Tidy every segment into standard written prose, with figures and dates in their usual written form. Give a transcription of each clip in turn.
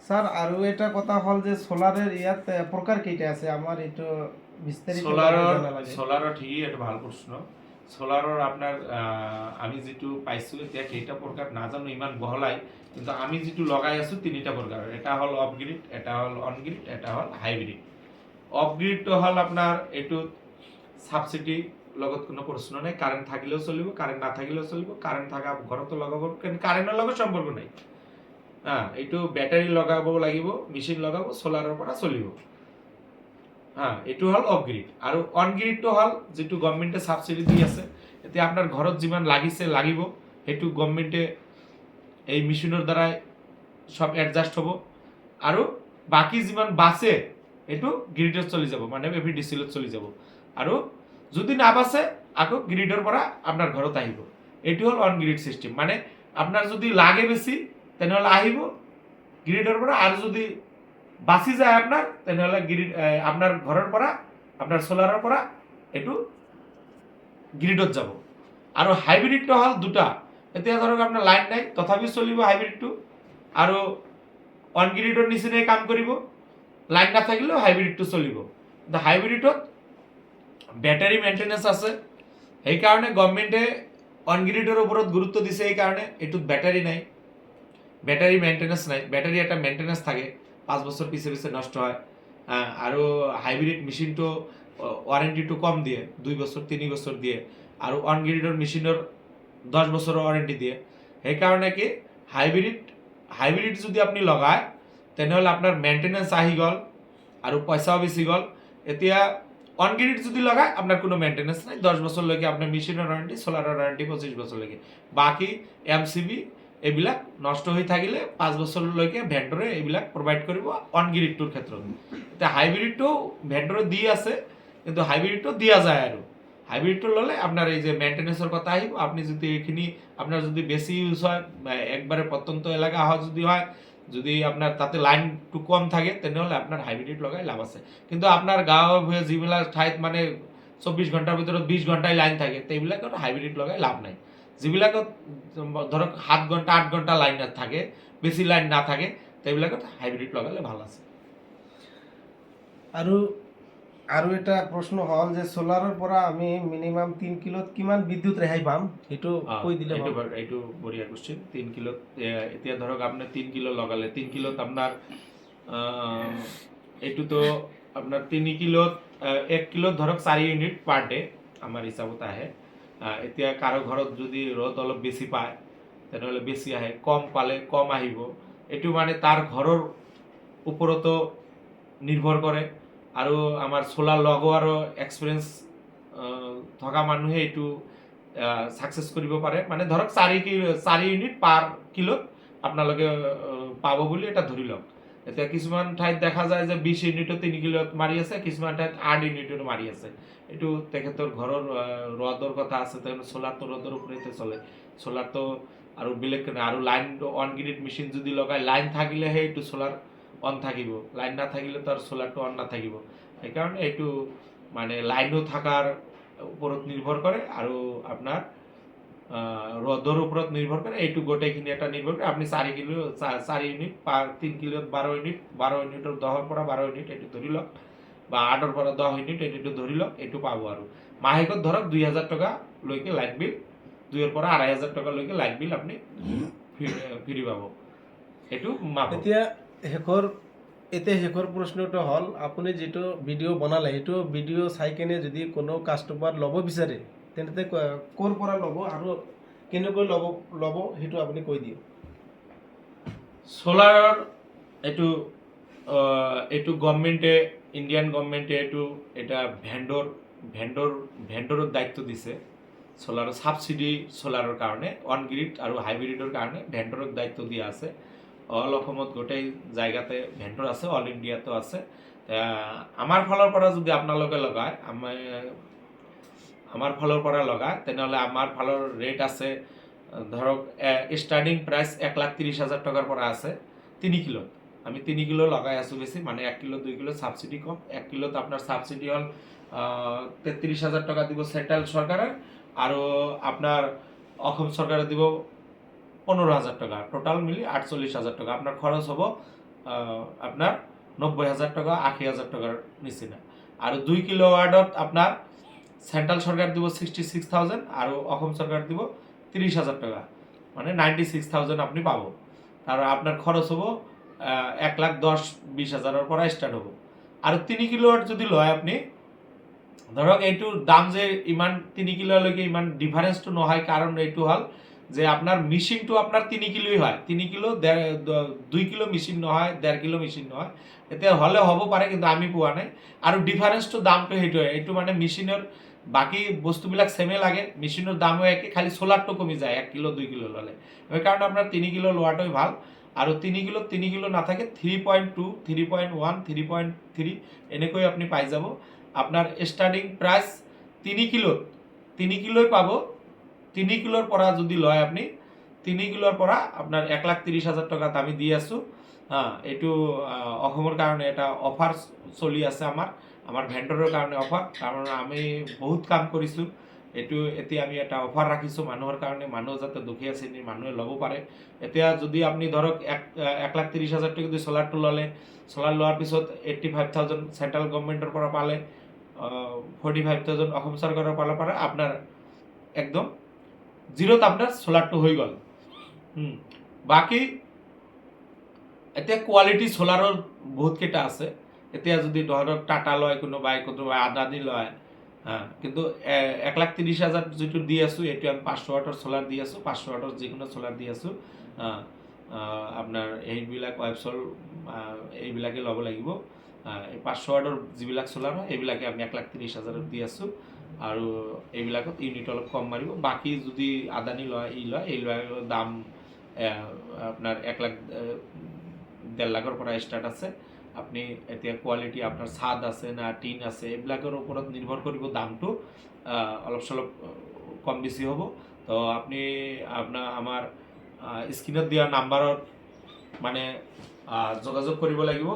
Sir আরো এটা কথা হল যে সোলারের ইয়াত প্রকার কেইটা আছে আমার একটু বিস্তারিত জানা লাগে। সোলারও ঠিকই, এটা ভালো প্রশ্ন। সোলারর আপনার আমি যেটু পাইছো এতিয়া কেইটা প্রকার না জানো ইমান বহলাই, কিন্তু আমি যেটু লগাই আছো তিনিটা প্রকার। এটা হল অফ গ্রিড, এটা হল অন গ্রিড, এটা হল হাইব্রিড। অফ গ্রিড তো হল আপনার এইটো সাবসিডি লগত কোনো প্রশ্ন নাই, কারেন্ট থাকিলেও চলিব, কারেন্ট না থাকিলেও চলিব, কারেন্ট থাকা ঘরতো লগাব, কিন্তু কারেন্টের লগত সম্পর্ক নাই। হ্যাঁ, এইটো ব্যাটারি লগাব লাগিব, মেশিন লগাব, সোলাৰৰ পৰা চলিব। হ্যাঁ, এইটো হল অফ গ্রিড। আৰু অন গ্রিডটো হল যেটো গভর্নমেন্টে সাবসিডি দি আছে, এতিয়া আপোনাৰ ঘৰত যিমান লাগিছে লাগিব, সেইটো গভর্নমেন্টে এই মেশিনৰ দ্বাৰাই সব এডজাস্ট হ'ব। আৰু বাকি যিমান বাছে এইটো গ্রিডত চলি যাব, মানে এভিডিসিলত চলি যাব। আৰু যদি না বাছে আকৌ গ্রিডৰ পৰা আপোনাৰ ঘৰত আহিব। এইটো হল অন গ্রিড সিস্টেম, মানে আপনার যদি লাগে বেশি তেনেহলে আহিব গ্রিডৰ পৰা, আৰু যদি বাচি যায় আপনার তেনেহলে গ্রিড আপনার ঘরের পৰা, আপনার সোলারের পৰা এইটো গ্রিডত যাব। আৰু হাইব্রিডটো হল দুটা, এতিয়া ধৰক আপনার লাইন নাই তথাপি চলিব হাইব্রিডটো, আৰু অন গ্রিডৰ নিচিনাই কাম কৰিব, লাইন না থাকিলেও হাইব্রিডটো চলিব। কিন্তু হাইব্রিডত ব্যাটারি মেইনটেনেন্স আছে, সেইকাৰণে গভর্নমেন্টে অন গ্রিডের ওপৰত গুরুত্ব দিছে। এই কারণে এইটোত ব্যাটারি নাই, ব্যাটারি মেইনটেনেন্স নাই। ব্যাটারি একটা মেইনটেনেন্স থাকে, 5 বছর পিছে পিছে নষ্ট হয়। আৰু হাইব্রিড মেশিনটো ওয়ারেন্টিটো কম দিয়ে, 2 বছর 3 বছর দিয়ে। আৰু অন গ্রিডৰ মেশিনৰ 10 বছৰৰ ওয়ারেন্টি দিয়ে। সেইকাৰণে কি হাইব্রিড যদি আপনি লগায় তেনেহলে আপনার মেইনটেনেন্স আহি গল আৰু পইচাও বেছি গল। এতিয়া অন গ্রিড যদি লগায় আপনার কোনো মেইনটেনেন্স নাই, 10 বছর লৈকে আপনার মেশিনের ওয়ারেন্টি, সোলারের ওয়ারেন্টি 25 বছর লৈকে। বাকি এমসিবি এইবিলাক নষ্ট হৈ থাকিলে 5 বছৰলৈকে ভেন্ডৰে এইবিলাক প্ৰভাইড কৰিব অন গ্রিডটোৰ ক্ষেত্ৰত। এতিয়া হাইব্রিডটো ভেন্ডৰে দি আছে, কিন্তু হাইব্রিডটো দিয়া যায়। আৰু হাইব্রিডটো ললে আপনার এই যে মেইনটেনেন্সের কথা আহিব। আপনি যদি এইখিনি আপনার যদি বেশি ইউজ হয়, একবারে প্রত্যন্ত এলাকা হয় যদি হয়, যদি আপনার তাতে লাইনটো কম থাকে তেনেহলে আপনার হাইব্রিড লগাই লাভ আছে। কিন্তু আপনার গাঁৱৰ ভূঞে যিবিলাক ঠাইত মানে 24 ঘণ্টাৰ ভিতৰত 20 ঘণ্টাই লাইন থাকে, সেইবিলাকত হাইব্রিড লগাই লাভ নাই। যিবিলাকত ধৰক 7 ঘণ্টা 8 ঘণ্টা লাইন থাকে, বেছি লাইন না থাকে, সেইবিলাকত হাইব্রিড লগালে ভাল আছে। আৰু আৰু এটা প্ৰশ্ন হল যে সোলাৰৰ পৰা আমি মিনিমাম 3 কিলোত কিমান বিদ্যুৎ ৰেহাই পাম, সেইটো কৈ দিলে ভাল। এইটো বঢ়িয়া কোশ্চেন। 3 কিলোত এতিয়া ধৰক আপনি 3 কিলো লগালে, 3 কিলোত আপনার এইটো তো আপনার 3 কিলোত 1 কিলোত ধৰক 4 ইউনিট পার ডে আমার হিসাবত আহে। এতিয়া কারো ঘৰত যদি রোদ অলপ বেশি পায় তেনেহলে বেশি আহে, কম পালে কম আহিব। এইটো মানে তার ঘৰৰ ওপৰতো নির্ভর করে। আৰু আমাৰ সোলার লগোৱাৰো এক্সপিৰিয়েঞ্চ থকা মানুহে এইটো সাকসেস কৰিব পাৰে। মানে ধৰক 4 ইউনিট পার কিলোত আপোনালোকে পাব বুলি এটা ধৰি লওক। এতিয়া কিছুমান ঠাইত দেখা যায় যে 20 ইউনিটও 3 কিলোত মাৰি আছে, কিছুমান ঠাইত 8 ইউনিটও মাৰি আছে। এইটো তেখেতৰ ঘৰৰ ৰদৰ কথা আছে, সোলাৰটো ৰদৰ ওপৰতে চলে। সোলাৰটো আৰু বেলেগ আৰু লাইন অন গ্রিড মেশিন যদি লগায়, লাইন থাকিলেহে এইটো সোলার অন থাকিব, লাইন না থাকিলে তো আর সোলারটো অন না থাকিব। সেইকাৰণে এইটো মানে লাইনও থাকার ওপৰত নির্ভর করে, আৰু আপনার রোদর ওপৰত নির্ভর করে। এইটো গোটেইখিনি এটা নির্ভর করে। আপনি 4 ইউনিট পার 3 কিলো 12 ইউনিট, 12 ইউনিটৰ 10ৰ পৰা 12 ইউনিট এইটো ধৰি লওক, বা 8ৰ পৰা 10 ইউনিট এইটো ধৰি লওক, এইটো পাব। আৰু মাহেকত ধৰক 2000 টকা লৈকে লাইট বিল, 2-ৰ পৰা 2500 টকা লৈকে লাইট বিল আপনি ফ্রি পাব। এইটো মাপ। এতিয়া শেষৰ প্ৰশ্নটো হ'ল, আপুনি যিটো ভিডিঅ' বনালে সেইটো ভিডিঅ' চাই কেনে যদি কোনো কাষ্টমাৰ ল'ব বিচাৰে তেন্তে ক'ৰ পৰা ল'ব আৰু কেনেকৈ ল'ব সেইটো আপুনি কৈ দিয়ক। সোলাৰৰ এইটো গভর্নমেন্টে, ইন্ডিয়ান গভর্নমেন্টে এটা ভেন্ডৰৰ দায়িত্ব দিছে। সোলাৰৰ সাবসিডি সোলাৰৰ কাৰণে, অন গ্রিড আৰু হাইব্রিডৰ কাৰণে ভেন্ডৰৰ দায়িত্ব দিয়া আছে। অল অসমত গোটেই জায়গাতে ভেন্ডৰ আছে, অল ইন্ডিয়াতো আছে। আমার ফালৰ পৰা যদি আপোনালোকে লগায়, আমার ফালৰ পৰা লগায় তেনেহলে আমার ফালৰ রেট আছে ধৰক স্টার্টিং প্রাইস 1,30,000 টাকার পৰা আছে 3 কিলো। আমি 3 কিলো লগাই আছো বেশি, মানে 1 কিলো 2 কিলো সাবসিডি কম। 1 কিলোত আপনার সাবসিডি হল 33,000 টাকা দিব সেন্ট্রাল সরকারের, আৰু আপনার অসম সরকারে দিব 15,000 টাকা, টোটাল মিলি 48,000 টাকা। আপনার খরচ হব আপনার 90,000 টাকা 80,000 টাকার নিচে না। আর 2 কিলোওয়াটত আপনার সেন্ট্রাল সরকার দিব 66,000 আর অসম সরকার দিব 30,000 টাকা, মানে 96,000 আপনি পাবো। আর আপনার খরচ হবো 1,10,20,000 পরে স্টার্ট হবো। আর 3 কিলোওয়াট যদি লয় আপনি, ধরক এইটোৰ দাম যে ইমান 3 কিলোলৈকে ইমান ডিফাৰেঞ্চটো নহয়, কাৰণ এইটো হ'ল যে আপোনাৰ মেচিনটো আপোনাৰ 3 কিলোই হয়, 3 কিলো 2 কিলো মেচিন নহয়, 1.5 কিলো মেচিন নহয়। এতিয়া হ'লে হ'ব পাৰে, কিন্তু আমি পোৱা নাই। আৰু ডিফাৰেঞ্চটো দামটো সেইটোৱে, এইটো মানে মেচিনৰ বাকী বস্তুবিলাক ছেমে লাগে, মেচিনৰ দামো একে, খালি চ'লাৰটো কমি যায় 1 কিলো 2 কিলো ল'লে। সেইকাৰণে আপোনাৰ 3 কিলো লোৱাটোৱে ভাল। আৰু 3 কিলো নাথাকে 3.2, 3.1, 3.3 এনেকৈ আপুনি পাই যাব। আপনার স্টার্টিং প্রাইস 3 কিলোই পাবো। 3 কিলোর পরা যদি লয় আপনি, 3 কিলোর পরা আপনার 1,30,000 টাকাত আমি দি আছো। হ্যাঁ, এইটো অসমৰ কাৰণে এটা অফাৰ চলি আছে আমাৰ ভেণ্ডৰৰ কাৰণে অফাৰ, কাৰণ আমি বহুত কাম কৰিছোঁ। এইটো এতিয়া আমি এটা অফাৰ ৰাখিছোঁ মানুহৰ কাৰণে, মানুহ যাতে দুখীয়া শ্ৰেণীৰ মানুহে ল'ব পাৰে। এতিয়া যদি আপুনি ধৰক 1,30,000 টাকা যদি চ'লাৰটো ল'লে, চ'লাৰ লোৱাৰ পিছত 85,000 চেণ্ট্ৰেল গভৰ্ণমেণ্টৰ পৰা পালে, 45,000 অসম চৰকাৰৰ ফালৰ পৰা আপনার একদম জিরোত আপনার সোলারটো হৈ গ'ল। বাকি এতিয়া কোৱালিটি সোলাৰৰ বহুত কেইটা আছে। এতিয়া যদি ধৰক টাটা লয়, কোনোবাই আদানি লয়, হ্যাঁ, কিন্তু 1,30,000 যিটো দি আছো, এইটো আমি 500 ওয়াটৰ সোলার দি আছো, 500 ওয়াটৰ যিকোনো সোলার দি আছো। আপোনাৰ এইবিলাক ৱেবছৰ এইবিলাকে ল'ব লাগিব। এই 500 ওয়াটৰ যিবিলাক সোলাৰ হয় এইবিলাকে আমি 1,30,000 দি আছো। আৰু এইবিলাকত ইউনিট অলপ কম মাৰিব। বাকি যদি আদানি লয়, এই দাম আপনার 1,00,000 1.5 লাখৰ পৰা স্টার্ট আছে। আপনি এতিয়া কোৱালিটি আপনার ছাদ আছে না টিন আছে, এইবিলাকৰ ওপৰত নিৰ্ভৰ কৰিব দামটো অলপ চলপ কম বেছি হ'ব। তো আপনি আমার স্ক্রিনত দিয়া নাম্বাৰত মানে যোগাযোগ কৰিব লাগিব।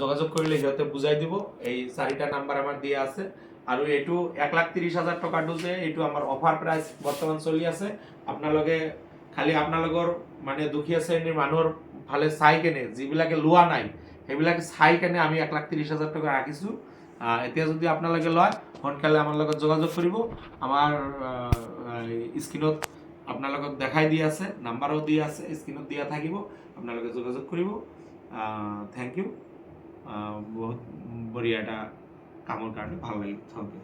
যোগাযোগ কৰিলে সিহঁতে বুজাই দিব। এই 4টা নাম্বার আমার দিয়া আছে। আৰু এইটো 1,30,000 টাকাটো যে এইটো আমার অফার প্রাইস বর্তমান চলি আছে। আপোনালোকে খালি আপোনালোকৰ মানে দুখীয়া শ্ৰেণীৰ মানুহৰ ফালে চাই কেনে, যিবিলাকে লোৱা নাই সেইবিলাকে চাই কেনে আমি 1,30,000 টাকা ৰাখিছোঁ। এতিয়া যদি আপোনালোকে লয়, সোনকালে আমাৰ লগত যোগাযোগ কৰিব। আমাৰ স্ক্রিনত আপোনালোকক দেখাই দি আছে, নাম্বারও দিয়া আছে, স্ক্রিনত দিয়া থাকিব, আপোনালোকে যোগাযোগ কৰিব। Thank you. বহুত বঢ়িয়া এটা কামৰ কাৰণে ভাল লাগিল। Thank you.